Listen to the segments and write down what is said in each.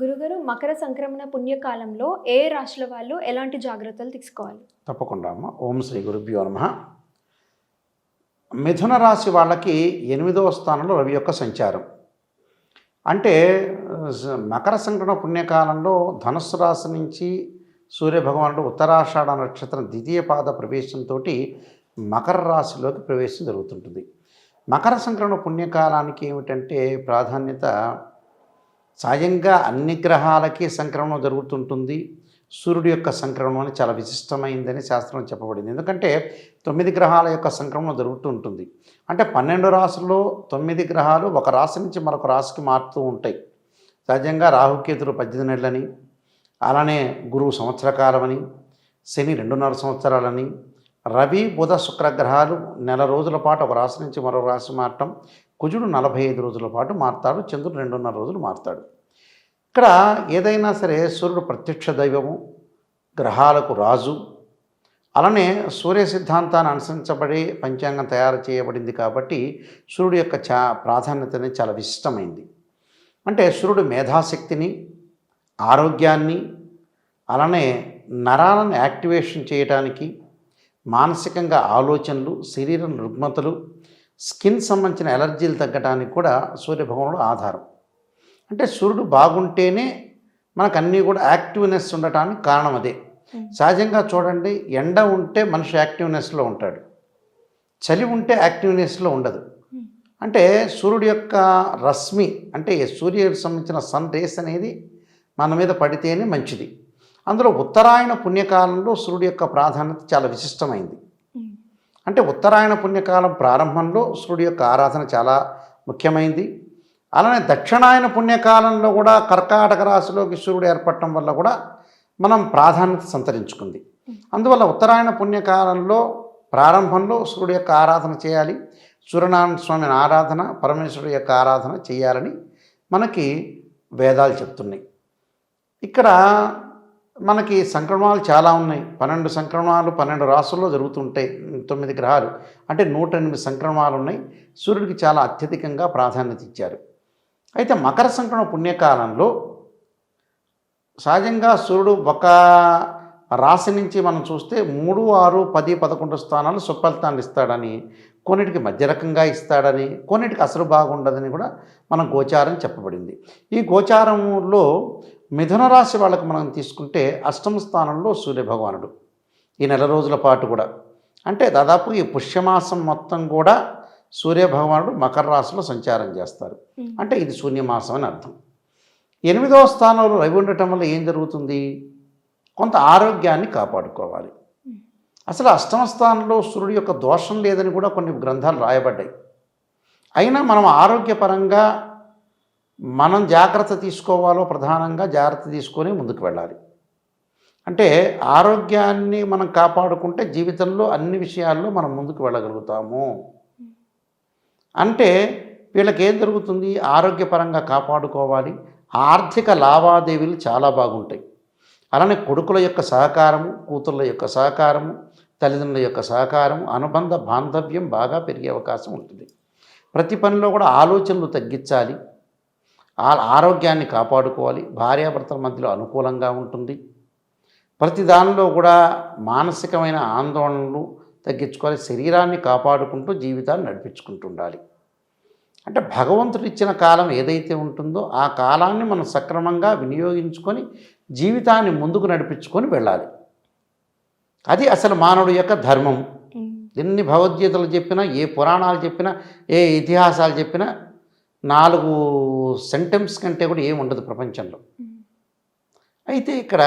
గురుగారు, మకర సంక్రమణ పుణ్యకాలంలో ఏ రాశుల వాళ్ళు ఎలాంటి జాగ్రత్తలు తీసుకోవాలి? తప్పకుండా అమ్మ. ఓం శ్రీ గురుభ్యో నమః. మిథున రాశి వాళ్ళకి 8వ స్థానంలో రవి యొక్క సంచారం. అంటే మకర సంక్రమణ పుణ్యకాలంలో ధనుస్సు రాశి నుంచి సూర్యభగవానుడు ఉత్తరాషాఢ నక్షత్రం ద్వితీయ పాద ప్రవేశంతో మకర రాశిలోకి ప్రవేశం జరుగుతుంటుంది. మకర సంక్రమణ పుణ్యకాలానికి ఏమిటంటే ప్రాధాన్యత, సహజంగా అన్ని గ్రహాలకి సంక్రమణం జరుగుతుంటుంది. సూర్యుడి యొక్క సంక్రమణం అని చాలా విశిష్టమైందని శాస్త్రం చెప్పబడింది. ఎందుకంటే 9 గ్రహాల యొక్క సంక్రమణం జరుగుతూ ఉంటుంది. అంటే 12 రాశుల్లో 9 గ్రహాలు ఒక రాశి నుంచి మరొక రాశికి మారుతూ ఉంటాయి. సహజంగా రాహుకేతులు 18 నెలలని, అలానే గురువు సంవత్సర కాలమని, శని 2.5 సంవత్సరాలని, రవి బుధ శుక్ర గ్రహాలు నెల రోజుల పాటు ఒక రాశి నుంచి మరో రాశి మారటం, కుజుడు 45 రోజుల పాటు మారుతాడు, చంద్రుడు 2.5 రోజులు మారుతాడు. ఇక్కడ ఏదైనా సరే సూర్యుడు ప్రత్యక్ష దైవము, గ్రహాలకు రాజు. అలానే సూర్య సిద్ధాంతాన్ని అనుసరించబడి పంచాంగం తయారు చేయబడింది కాబట్టి సూర్యుడు యొక్క ప్రాధాన్యత అనేది చాలా విశిష్టమైంది. అంటే సూర్యుడు మేధాశక్తిని, ఆరోగ్యాన్ని, అలానే నరాలను యాక్టివేషన్ చేయడానికి, మానసికంగా ఆలోచనలు, శరీరం రుగ్మతలు, స్కిన్ సంబంధించిన ఎలర్జీలు తగ్గడానికి కూడా సూర్యభగవానుడు ఆధారం. అంటే సూర్యుడు బాగుంటేనే మనకు అన్నీ కూడా యాక్టివ్నెస్ ఉండటానికి కారణం అదే. సహజంగా చూడండి, ఎండ ఉంటే మనిషి యాక్టివ్నెస్లో ఉంటాడు, చలి ఉంటే యాక్టివ్నెస్లో ఉండదు. అంటే సూర్యుడి యొక్క రశ్మి, అంటే సూర్యుడికి సంబంధించిన సన్ రేస్ అనేది మన మీద పడితేనే మంచిది. అందులో ఉత్తరాయణ పుణ్యకాలంలో సూర్యుడి యొక్క ప్రాధాన్యత చాలా విశిష్టమైంది. అంటే ఉత్తరాయణ పుణ్యకాలం ప్రారంభంలో సూర్యుడి యొక్క ఆరాధన చాలా ముఖ్యమైంది. అలానే దక్షిణాయన పుణ్యకాలంలో కూడా కర్కాటక రాశిలోకి సూర్యుడు ఏర్పడటం వల్ల కూడా మనం ప్రాధాన్యత సంతరించుకుంది. అందువల్ల ఉత్తరాయణ పుణ్యకాలంలో ప్రారంభంలో సూర్యుడి యొక్క ఆరాధన చేయాలి, సూర్యనారాయణ స్వామిని ఆరాధన, పరమేశ్వరుడు యొక్క ఆరాధన చేయాలని మనకి వేదాలు చెప్తున్నాయి. ఇక్కడ మనకి సంక్రమణాలు చాలా ఉన్నాయి. 12 సంక్రమణాలు 12 రాసుల్లో జరుగుతుంటాయి. 9 గ్రహాలు అంటే 108 సంక్రమణాలు ఉన్నాయి. సూర్యుడికి చాలా అత్యధికంగా ప్రాధాన్యత ఇచ్చారు. అయితే మకర సంక్రమణ పుణ్యకాలంలో సహజంగా సూర్యుడు ఒక రాశి నుంచి మనం చూస్తే 3, 6, 10, 11 స్థానాలు సుఫలితాన్ని ఇస్తాడని, కొన్నిటికి మధ్య రకంగా ఇస్తాడని, కొన్నిటికి అసలు బాగుండదని కూడా మనం గోచారం చెప్పబడింది. ఈ గోచారంలో మిథున రాశి వాళ్ళకి మనం తీసుకుంటే 8వ స్థానంలో సూర్యభగవానుడు ఈ నెల రోజుల పాటు కూడా, అంటే దాదాపు ఈ పుష్యమాసం మొత్తం కూడా సూర్యభగవానుడు మకర రాశిలో సంచారం చేస్తారు. అంటే ఇది శూన్యమాసం అని అర్థం. 8వ స్థానంలో రవి ఉండటం వల్ల ఏం జరుగుతుంది? కొంత ఆరోగ్యాన్ని కాపాడుకోవాలి. అసలు 8వ స్థానంలో సూర్యుడి యొక్క దోషం లేదని కూడా కొన్ని గ్రంథాలు రాయబడ్డాయి. అయినా మనం ఆరోగ్యపరంగా మనం జాగ్రత్త తీసుకోవాలో ప్రధానంగా జాగ్రత్త తీసుకొని ముందుకు వెళ్ళాలి. అంటే ఆరోగ్యాన్ని మనం కాపాడుకుంటే జీవితంలో అన్ని విషయాల్లో మనం ముందుకు వెళ్ళగలుగుతాము. అంటే వీళ్ళకి ఏం జరుగుతుంది? ఆరోగ్యపరంగా కాపాడుకోవాలి. ఆర్థిక లావాదేవీలు చాలా బాగుంటాయి. అలానే కొడుకుల యొక్క సహకారము, కూతుళ్ళ యొక్క సహకారము, తల్లిదండ్రుల యొక్క సహకారము, అనుబంధ బాంధవ్యం బాగా పెరిగే అవకాశం ఉంటుంది. ప్రతి పనిలో కూడా ఆలోచనలు తగ్గించాలి, ఆరోగ్యాన్ని కాపాడుకోవాలి. భార్యాభర్తల మధ్యలో అనుకూలంగా ఉంటుంది. ప్రతి దానిలో కూడా మానసికమైన ఆందోళనలు తగ్గించుకోవాలి. శరీరాన్ని కాపాడుకుంటూ జీవితాన్ని నడిపించుకుంటూ ఉండాలి. అంటే భగవంతుడు ఇచ్చిన కాలం ఏదైతే ఉంటుందో ఆ కాలాన్ని మనం సక్రమంగా వినియోగించుకొని జీవితాన్ని ముందుకు నడిపించుకొని వెళ్ళాలి. అది అసలు మానవుడి యొక్క ధర్మం. ఎన్ని భగవద్గీతలు చెప్పినా, ఏ పురాణాలు చెప్పినా, ఏ ఇతిహాసాలు చెప్పినా 4 సెంటెన్స్ కంటే కూడా ఏమి ఉండదు ప్రపంచంలో. అయితే ఇక్కడ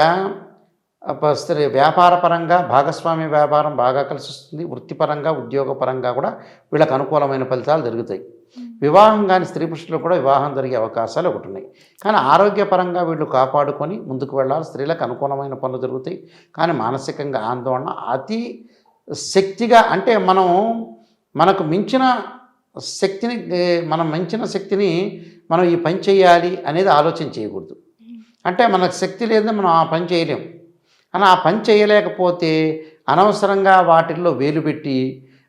వ్యాపారపరంగా భాగస్వామ్య వ్యాపారం బాగా కలిసి వస్తుంది. వృత్తిపరంగా, ఉద్యోగపరంగా కూడా వీళ్ళకి అనుకూలమైన ఫలితాలు జరుగుతాయి. వివాహం కాని స్త్రీ పురుషులకు కూడా వివాహం జరిగే అవకాశాలు ఒకటి ఉన్నాయి. కానీ ఆరోగ్యపరంగా వీళ్ళు కాపాడుకొని ముందుకు వెళ్ళాలి. స్త్రీలకు అనుకూలమైన పనులు జరుగుతాయి. కానీ మానసికంగా ఆందోళన అతి శక్తిగా, అంటే మనకు మించిన శక్తిని మనం ఈ పని చేయాలి అనేది ఆలోచన చేయకూడదు. అంటే మనకు శక్తి లేదని మనం ఆ పని చేయలేం. కానీ ఆ పని చేయలేకపోతే అనవసరంగా వాటిల్లో వేలు పెట్టి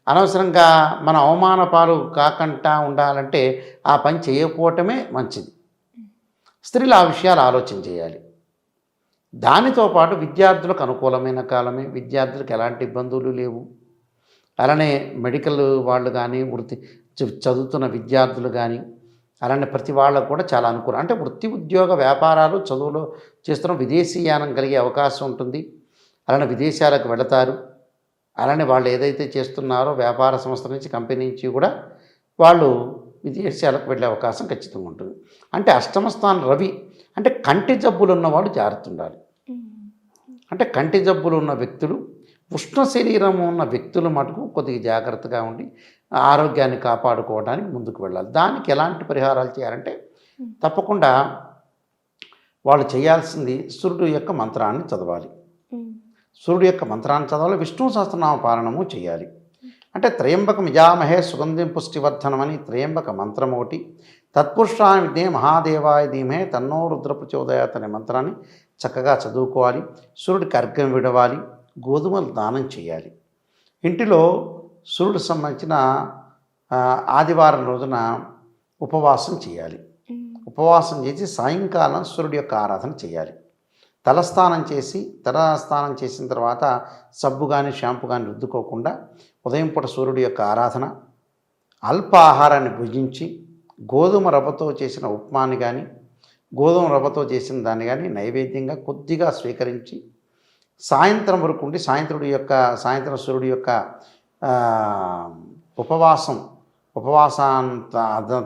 అనవసరంగా మన అవమాన పాలు కాకుండా ఉండాలంటే ఆ పని చేయకపోవటమే మంచిది. స్త్రీలు ఆ విషయాలు ఆలోచన చేయాలి. దానితో పాటు విద్యార్థులకు అనుకూలమైన కాలమే, విద్యార్థులకు ఎలాంటి ఇబ్బందులు లేవు. అలానే మెడికల్ వాళ్ళు కానీ, చదువుతున్న విద్యార్థులు కానీ, అలానే ప్రతి వాళ్ళకు కూడా చాలా అనుకూలం. అంటే వృత్తి ఉద్యోగ వ్యాపారాలు చదువులో చేస్తున్న విదేశీయానం కలిగే అవకాశం ఉంటుంది. అలానే విదేశాలకు వెళతారు. అలానే వాళ్ళు ఏదైతే చేస్తున్నారో వ్యాపార సంస్థ నుంచి, కంపెనీ నుంచి కూడా వాళ్ళు విదేశాలకు వెళ్ళే అవకాశం ఖచ్చితంగా ఉంటుంది. అంటే అష్టమ స్థానం రవి అంటే కంటి జబ్బులు ఉన్నవాళ్ళు జాగ్రత్త ఉండాలి. అంటే కంటి జబ్బులు ఉన్న వ్యక్తులు, ఉష్ణ శరీరం ఉన్న వ్యక్తులు మటుకు కొద్దిగా జాగ్రత్తగా ఉండి ఆరోగ్యాన్ని కాపాడుకోవడానికి ముందుకు వెళ్ళాలి. దానికి ఎలాంటి పరిహారాలు చేయాలంటే తప్పకుండా వాళ్ళు చేయాల్సింది సూర్యుడు యొక్క మంత్రాన్ని చదవాలి. సూర్యుడు యొక్క మంత్రాన్ని చదవాలి. విష్ణు సహస్రనామ పారాయణము చేయాలి. అంటే త్రయంబకం యజామహే సుగంధిం పుష్టివర్ధనమని త్రయంబక మంత్రం ఒకటి, తత్పురుషాయ విద్మే మహాదేవాయ ధీమహే తన్నో రుద్ర ప్రచోదయాత్ అనే మంత్రాన్ని చక్కగా చదువుకోవాలి. సూర్యుడికి అర్ఘ్యం విడవాలి. గోధుమలు దానం చేయాలి. ఇంటిలో సూర్యుడికి సంబంధించిన ఆదివారం రోజున ఉపవాసం చేయాలి. ఉపవాసం చేసి సాయంకాలం సూర్యుడి యొక్క ఆరాధన చేయాలి. తలస్నానం చేసిన తర్వాత సబ్బు కానీ షాంపూ కానీ రుద్దుకోకుండా ఉదయం పూట సూర్యుడి యొక్క ఆరాధన, అల్ప ఆహారాన్ని భుజించి గోధుమ రవ్వతో చేసిన ఉప్మాని కానీ, గోధుమ రవ్వతో చేసిన దాన్ని కానీ నైవేద్యంగా కొద్దిగా స్వీకరించి సాయంత్రం వరకు ఉండి సాయంత్రం సూర్యుడి యొక్క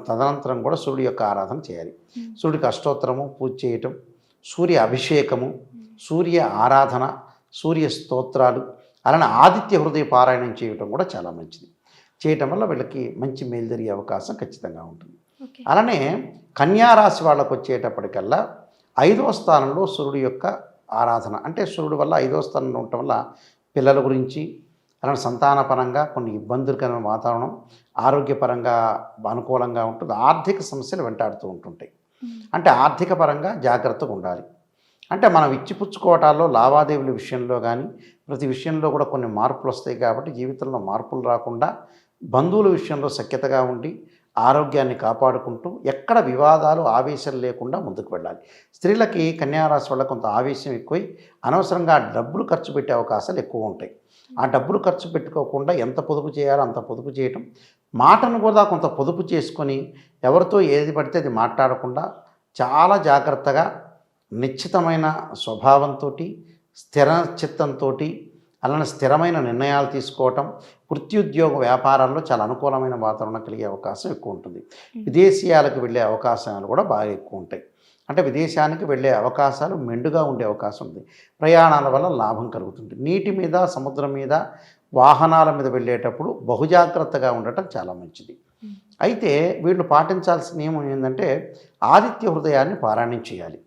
తదనంతరం కూడా సూర్యుడి యొక్క ఆరాధన చేయాలి. సూర్యుడికి అష్టోత్తరము పూజ చేయటం, సూర్య అభిషేకము, సూర్య ఆరాధన, సూర్య స్తోత్రాలు, అలానే ఆదిత్య హృదయ పారాయణం చేయటం కూడా చాలా మంచిది. చేయటం వల్ల వీళ్ళకి మంచి మేలు జరిగే అవకాశం ఖచ్చితంగా ఉంటుంది. అలానే కన్యారాశి వాళ్ళకు వచ్చేటప్పటికల్లా 5వ స్థానంలో సూర్యుడి యొక్క ఆరాధన. అంటే సూర్యుడు వల్ల 5వ స్థానంలో ఉండటం వల్ల పిల్లల గురించి, అలానే సంతానపరంగా కొన్ని ఇబ్బందులకరమైన వాతావరణం, ఆరోగ్యపరంగా అనుకూలంగా ఉంటుంది. ఆర్థిక సమస్యలు వెంటాడుతూ ఉంటుంటాయి. అంటే ఆర్థిక పరంగా జాగ్రత్తగా ఉండాలి. అంటే మనం ఇచ్చిపుచ్చుకోవటాల్లో, లావాదేవీల విషయంలో కానీ ప్రతి విషయంలో కూడా కొన్ని మార్పులు వస్తాయి. కాబట్టి జీవితంలో మార్పులు రాకుండా బంధువుల విషయంలో సఖ్యతగా ఉండి ఆరోగ్యాన్ని కాపాడుకుంటూ ఎక్కడ వివాదాలు, ఆవేశాలు లేకుండా ముందుకు వెళ్ళాలి. స్త్రీలకి కన్యారాశి వల్ల కొంత ఆవేశం ఎక్కువై అనవసరంగా డబ్బులు ఖర్చు పెట్టే అవకాశాలు ఎక్కువ ఉంటాయి. ఆ డబ్బులు ఖర్చు పెట్టుకోకుండా ఎంత పొదుపు చేయాలో అంత పొదుపు చేయటం, మాటను కూడా కొంత పొదుపు చేసుకొని ఎవరితో ఏది పడితే అది మాట్లాడకుండా చాలా జాగ్రత్తగా నిశ్చితమైన స్వభావంతో, స్థిర చిత్తంతో, అలానే స్థిరమైన నిర్ణయాలు తీసుకోవటం, వృత్తి ఉద్యోగ వ్యాపారాల్లో చాలా అనుకూలమైన వాతావరణం కలిగే అవకాశం ఎక్కువ ఉంటుంది. విదేశీయాలకు వెళ్ళే అవకాశాలు కూడా బాగా ఎక్కువ ఉంటాయి. అంటే విదేశానికి వెళ్ళే అవకాశాలు మెండుగా ఉండే అవకాశం ఉంది. ప్రయాణాల వల్ల లాభం కలుగుతుంది. నీటి మీద, సముద్రం మీద, వాహనాల మీద వెళ్ళేటప్పుడు బహుజాగ్రత్తగా ఉండటం చాలా మంచిది. అయితే వీళ్ళు పాటించాల్సిన నియమం ఏంటంటే ఆదిత్య హృదయాన్ని పారాయణం చేయాలి.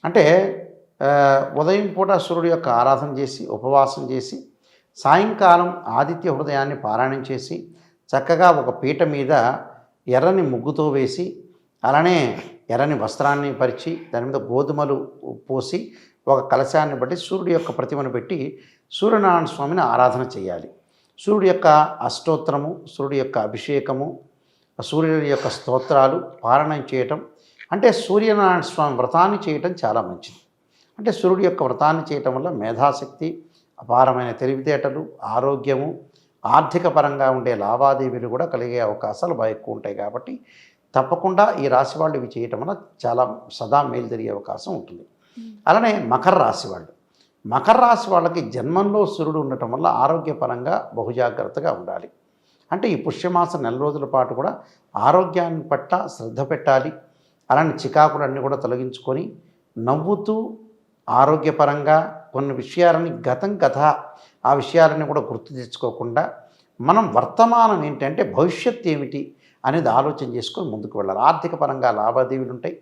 అంటే ఉదయం పూట సూర్యుడి యొక్క ఆరాధన చేసి ఉపవాసం చేసి సాయంకాలం ఆదిత్య హృదయాన్ని పారాయణం చేసి చక్కగా ఒక పీట మీద ఎర్రని ముగ్గుతో వేసి, అలానే ఎర్రని వస్త్రాన్ని పరిచి దాని మీద గోధుమలు పోసి ఒక కలశాన్ని బట్టి సూర్యుడి యొక్క ప్రతిమను పెట్టి సూర్యనారాయణ స్వామిని ఆరాధన చేయాలి. సూర్యుడి యొక్క అష్టోత్తరము, సూర్యుడి యొక్క అభిషేకము, సూర్యుడి యొక్క స్తోత్రాలు పారాయణం చేయటం, అంటే సూర్యనారాయణ స్వామి వ్రతాన్ని చేయటం చాలా మంచిది. అంటే సూర్యుడి యొక్క వ్రతాన్ని చేయటం వల్ల మేధాశక్తి, అపారమైన తెలివితేటలు, ఆరోగ్యము, ఆర్థిక పరంగా ఉండే లావాదేవీలు కూడా కలిగే అవకాశాలు బాగా ఎక్కువ ఉంటాయి. కాబట్టి తప్పకుండా ఈ రాశి వాళ్ళు ఇవి చేయటం వల్ల చాలా సదా మేలు జరిగే అవకాశం ఉంటుంది. అలానే మకర రాశి వాళ్ళకి జన్మంలో సూర్యుడు ఉండటం వల్ల ఆరోగ్యపరంగా బహుజాగ్రత్తగా ఉండాలి. అంటే ఈ పుష్యమాసం 4 రోజుల పాటు కూడా ఆరోగ్యాన్ని పట్ల శ్రద్ధ పెట్టాలి. అలాంటి చికాకులన్నీ కూడా తొలగించుకొని నవ్వుతూ ఆరోగ్యపరంగా కొన్ని విషయాలని ఆ విషయాలని కూడా గుర్తు తెచ్చుకోకుండా మనం వర్తమానం ఏంటంటే భవిష్యత్తు ఏమిటి అనేది ఆలోచన చేసుకొని ముందుకు వెళ్ళాలి. ఆర్థిక పరంగా లావాదేవీలు ఉంటాయి.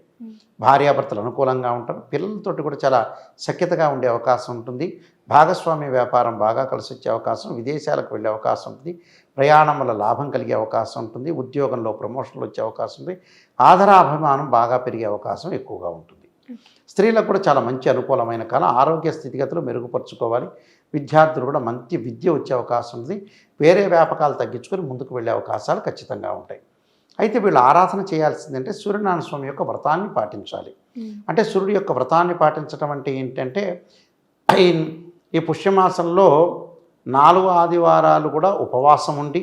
భార్యాభర్తలు అనుకూలంగా ఉంటారు. పిల్లలతోటి కూడా చాలా సఖ్యతగా ఉండే అవకాశం ఉంటుంది. భాగస్వామ్య వ్యాపారం బాగా కలిసి వచ్చే అవకాశం, విదేశాలకు వెళ్ళే అవకాశం ఉంటుంది. ప్రయాణం వల్ల లాభం కలిగే అవకాశం ఉంటుంది. ఉద్యోగంలో ప్రమోషన్లు వచ్చే అవకాశం ఉంది. ఆదరాభిమానం బాగా పెరిగే అవకాశం ఎక్కువగా ఉంటుంది. స్త్రీలకు కూడా చాలా మంచి అనుకూలమైన కాలం. ఆరోగ్య స్థితిగతులు మెరుగుపరుచుకోవాలి. విద్యార్థులు కూడా మంచి విద్య వచ్చే అవకాశం ఉంది. వేరే వ్యాపకాలు తగ్గించుకొని ముందుకు వెళ్ళే అవకాశాలు ఖచ్చితంగా ఉంటాయి. అయితే వీళ్ళు ఆరాధన చేయాల్సిందంటే సూర్యనారాయణ స్వామి యొక్క వ్రతాన్ని పాటించాలి. అంటే సూర్యుడి యొక్క వ్రతాన్ని పాటించడం అంటే ఏంటంటే ఈ పుష్యమాసంలో 4 ఆదివారాలు కూడా ఉపవాసం ఉండి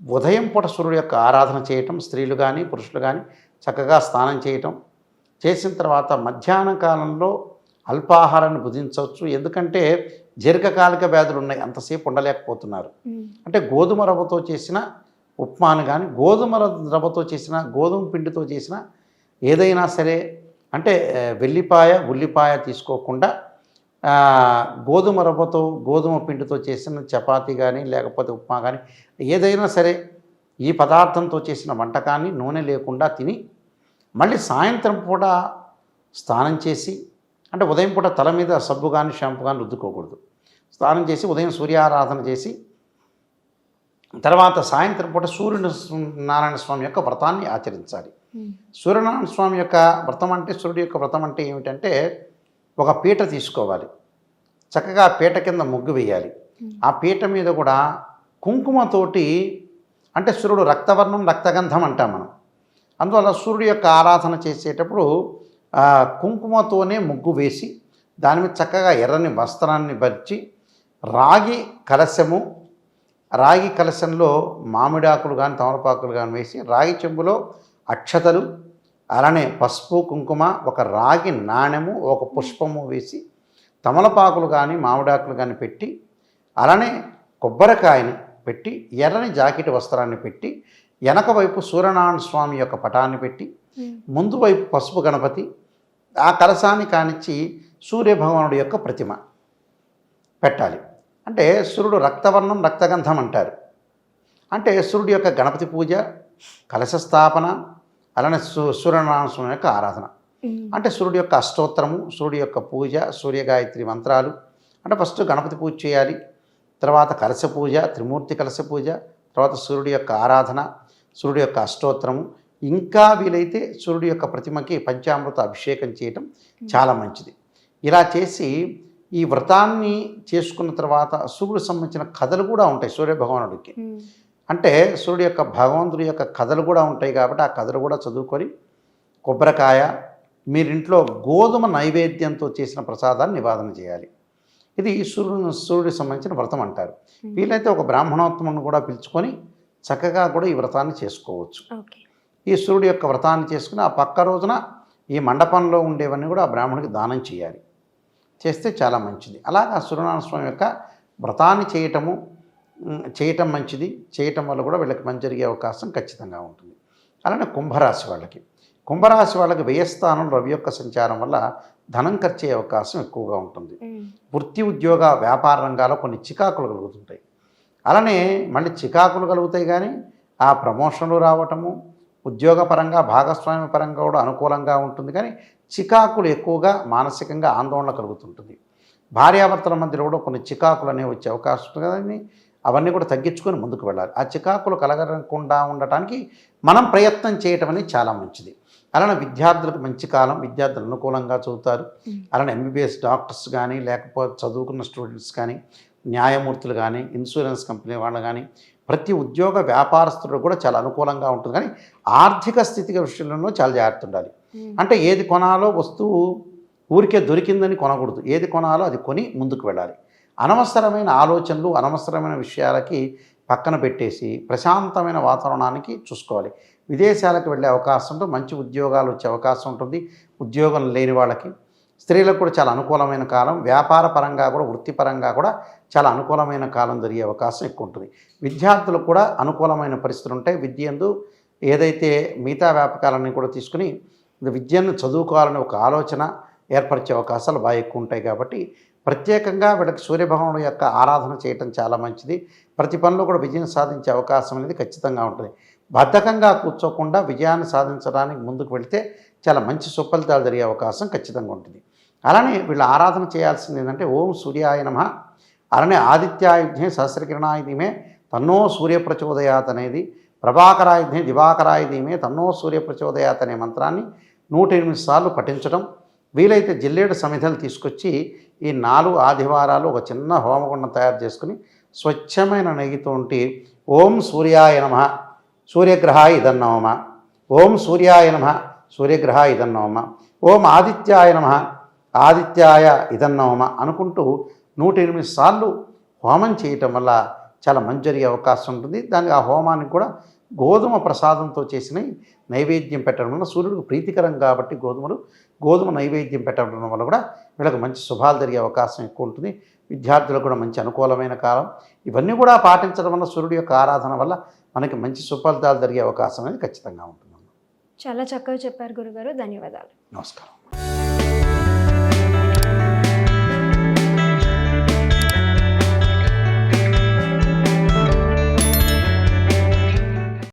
ఉదయం పూట సూర్యుడి యొక్క ఆరాధన చేయటం, స్త్రీలు కానీ పురుషులు కానీ చక్కగా స్నానం చేయటం, చేసిన తర్వాత మధ్యాహ్న కాలంలో అల్పాహారాన్ని భుజించవచ్చు. ఎందుకంటే దీర్ఘకాలిక వ్యాధులు ఉన్నాయి, అంతసేపు ఉండలేకపోతున్నారు. అంటే గోధుమ రవ్వతో చేసిన ఉప్మాను కానీ, గోధుమ రవ్వతో చేసిన, గోధుమ పిండితో చేసిన ఏదైనా సరే, అంటే వెల్లిపాయ ఉల్లిపాయ తీసుకోకుండా గోధుమ రవ్వతో గోధుమ పిండితో చేసిన చపాతీ కానీ లేకపోతే ఉప్మా కానీ ఏదైనా సరే ఈ పదార్థంతో చేసిన వంటకాన్ని నూనె లేకుండా తిని మళ్ళీ సాయంత్రం పూట స్నానం చేసి, అంటే ఉదయం పూట తల మీద సబ్బు కానీ షాంపూ కానీ రుద్దుకోకూడదు. స్నానం చేసి ఉదయం సూర్యారాధన చేసి తర్వాత సాయంత్రం పూట సూర్యనారాయణ స్వామి యొక్క వ్రతాన్ని ఆచరించాలి. సూర్యనారాయణ స్వామి యొక్క వ్రతం అంటే, సూర్యుడి యొక్క వ్రతం అంటే ఏమిటంటే, ఒక పీట తీసుకోవాలి, చక్కగా పీట కింద ముగ్గు వేయాలి. ఆ పీట మీద కూడా కుంకుమతోటి, అంటే సూర్యుడు రక్తవర్ణం రక్తగంధం అంటాం మనం, అందువల్ల సూర్యుడి యొక్క ఆరాధన చేసేటప్పుడు కుంకుమతోనే ముగ్గు వేసి దాని మీద చక్కగా ఎర్రని వస్త్రాన్ని పరిచి రాగి కలశంలో మామిడాకులు కానీ తమలపాకులు కానీ వేసి, రాగి చెంబులో అక్షతలు, అలానే పసుపు కుంకుమ, ఒక రాగి నాణెము, ఒక పుష్పము వేసి తమలపాకులు కానీ మామిడాకులు కానీ పెట్టి, అలానే కొబ్బరికాయని పెట్టి, ఎర్రని జాకెట్ వస్త్రాన్ని పెట్టి, వెనక వైపు సూర్యనారాయణ స్వామి యొక్క పటాన్ని పెట్టి, ముందు వైపు పసుపు గణపతి, ఆ కలశాన్ని కానిచ్చి సూర్యభగవానుడి యొక్క ప్రతిమ పెట్టాలి. అంటే సూర్యుడు రక్తవర్ణం రక్తగంధం అంటారు. అంటే సూర్యుడి యొక్క గణపతి పూజ, కలశ స్థాపన, అలానే సూర్యనారాయణ స్వామి యొక్క ఆరాధన. అంటే సూర్యుడి యొక్క అష్టోత్తరము, సూర్యుడి యొక్క పూజ, సూర్యగాయత్రి మంత్రాలు. అంటే ఫస్ట్ గణపతి పూజ చేయాలి, తర్వాత కలశ పూజ, త్రిమూర్తి కలశ పూజ, తర్వాత సూర్యుడి యొక్క ఆరాధన, సూర్యుడి యొక్క అష్టోత్తరము, ఇంకా వీలైతే సూర్యుడి యొక్క ప్రతిమకి పంచామృత అభిషేకం చేయటం చాలా మంచిది. ఇలా చేసి ఈ వ్రతాన్ని చేసుకున్న తర్వాత సూర్యుడికి సంబంధించిన కథలు కూడా ఉంటాయి సూర్యభగవానుడికి. అంటే సూర్యుడి యొక్క భగవంతుడి యొక్క కథలు కూడా ఉంటాయి కాబట్టి ఆ కథలు కూడా చదువుకొని, కొబ్బరికాయ, మీరింట్లో గోధుమ నైవేద్యంతో చేసిన ప్రసాదాన్ని నివేదన చేయాలి. ఇది సూర్యుడికి సంబంధించిన వ్రతం అంటారు. వీలైతే ఒక బ్రాహ్మణోత్తమును కూడా పిలుచుకొని చక్కగా కూడా ఈ వ్రతాన్ని చేసుకోవచ్చు. ఈ సూర్యుడి యొక్క వ్రతాన్ని చేసుకుని ఆ పక్క రోజున ఈ మండపంలో ఉండేవన్నీ కూడా ఆ బ్రాహ్మణుడికి దానం చేయాలి. చేస్తే చాలా మంచిది. అలాగా సూర్యనారాయణ స్వామి యొక్క వ్రతాన్ని చేయటం మంచిది. చేయటం వల్ల కూడా వీళ్ళకి మంచి జరిగే అవకాశం ఖచ్చితంగా ఉంటుంది. అలానే కుంభరాశి వాళ్ళకి వ్యయస్థానం రవి యొక్క సంచారం వల్ల ధనం ఖర్చే అవకాశం ఎక్కువగా ఉంటుంది. వృత్తి ఉద్యోగ వ్యాపార రంగాల్లో కొన్ని చికాకులు కలుగుతుంటాయి. అలానే మళ్ళీ చికాకులు కలుగుతాయి కానీ ఆ ప్రమోషన్లు రావటము, ఉద్యోగపరంగా భాగస్వామ్య పరంగా కూడా అనుకూలంగా ఉంటుంది. కానీ చికాకులు ఎక్కువగా మానసికంగా ఆందోళన కలుగుతుంటుంది. భార్యాభర్తల మధ్యలో కూడా కొన్ని చికాకులు అనేవి వచ్చే అవకాశం ఉంటుంది కదండి. అవన్నీ కూడా తగ్గించుకొని ముందుకు వెళ్ళాలి. ఆ చికాకులు కలగకుండా ఉండటానికి మనం ప్రయత్నం చేయటం అనేది చాలా మంచిది. అలానే విద్యార్థులకు మంచి కాలం, విద్యార్థులు అనుకూలంగా చదువుతారు. అలానే ఎంబీబీఎస్ డాక్టర్స్ కానీ, లేకపోతే చదువుకున్న స్టూడెంట్స్ కానీ, న్యాయమూర్తులు కానీ, ఇన్సూరెన్స్ కంపెనీ వాళ్ళు కానీ, ప్రతి ఉద్యోగ వ్యాపారస్తులు కూడా చాలా అనుకూలంగా ఉంటుంది. కానీ ఆర్థిక స్థితి విషయంలో చాలా జాగ్రత్త ఉండాలి. అంటే ఏది కొనాలో వస్తువు ఊరికే దొరికిందని కొనకూడదు. ఏది కొనాలో అది కొని ముందుకు వెళ్ళాలి. అనవసరమైన ఆలోచనలు, అనవసరమైన విషయాలకి పక్కన పెట్టేసి ప్రశాంతమైన వాతావరణానికి చూసుకోవాలి. విదేశాలకు వెళ్ళే అవకాశం ఉంటుంది, మంచి ఉద్యోగాలు వచ్చే అవకాశం ఉంటుంది. ఉద్యోగం లేని వాళ్ళకి, స్త్రీలకు కూడా చాలా అనుకూలమైన కాలం. వ్యాపార పరంగా కూడా, వృత్తిపరంగా కూడా చాలా అనుకూలమైన కాలం జరిగే అవకాశం ఎక్కువ ఉంటుంది. విద్యార్థులకు కూడా అనుకూలమైన పరిస్థితులు ఉంటాయి. విద్యందు ఏదైతే మిగతా వ్యాపకాలన్నీ కూడా తీసుకుని విద్యను చదువుకోవాలనే ఒక ఆలోచన ఏర్పరిచే అవకాశాలు బాగా ఎక్కువ ఉంటాయి. కాబట్టి ప్రత్యేకంగా వీళ్ళకి సూర్యభగవానుడి యొక్క ఆరాధన చేయటం చాలా మంచిది. ప్రతి పనిలో కూడా విజయం సాధించే అవకాశం అనేది ఖచ్చితంగా ఉంటుంది. బద్ధకంగా కూర్చోకుండా విజయాన్ని సాధించడానికి ముందుకు వెళితే చాలా మంచి సుఫలితాలు జరిగే అవకాశం ఖచ్చితంగా ఉంటుంది. అలానే వీళ్ళు ఆరాధన చేయాల్సింది ఏంటంటే ఓం సూర్యాయ నమః, అలానే ఆదిత్యాయుధ్యే సహస్రకిరణాయ ధీమే తన్నో సూర్య ప్రచోదయాత్ అనేది, ప్రభాకరాయుధ్యే దివాకరాయ ధీమే తన్నో సూర్య ప్రచోదయాత్ అనే మంత్రాన్ని 108 సార్లు పఠించడం. వీలైతే జిల్లేడు సమిధలు తీసుకొచ్చి ఈ 4 ఆదివారాలు ఒక చిన్న హోమగుండం తయారు చేసుకుని స్వచ్ఛమైన నెయ్యితో ఓం సూర్యాయ నమః సూర్యగ్రహాయ ఇదన్నమః, ఓం సూర్యాయ నమః సూర్యగ్రహ ఇదన్నోమ, ఓం ఆదిత్యాయ నమ ఆదిత్యాయ ఇదన్నోమ అనుకుంటూ 108 సార్లు హోమం చేయటం వల్ల చాలా మంచి జరిగే అవకాశం ఉంటుంది. దానికి ఆ హోమానికి కూడా గోధుమ ప్రసాదంతో చేసిన నైవేద్యం పెట్టడం వల్ల సూర్యుడికి ప్రీతికరం కాబట్టి గోధుమ నైవేద్యం పెట్టడం వల్ల కూడా వీళ్ళకి మంచి శుభాలు జరిగే అవకాశం ఎక్కువ ఉంటుంది. విద్యార్థులకు కూడా మంచి అనుకూలమైన కాలం. ఇవన్నీ కూడా పాటించడం వల్ల సూర్యుడి యొక్క ఆరాధన వల్ల మనకి మంచి సుఫలితాలు జరిగే అవకాశం అనేది ఖచ్చితంగా ఉంటుంది. చాలా చక్కగా చెప్పారు గురుగారు. ధన్యవాదాలు. నమస్కారం.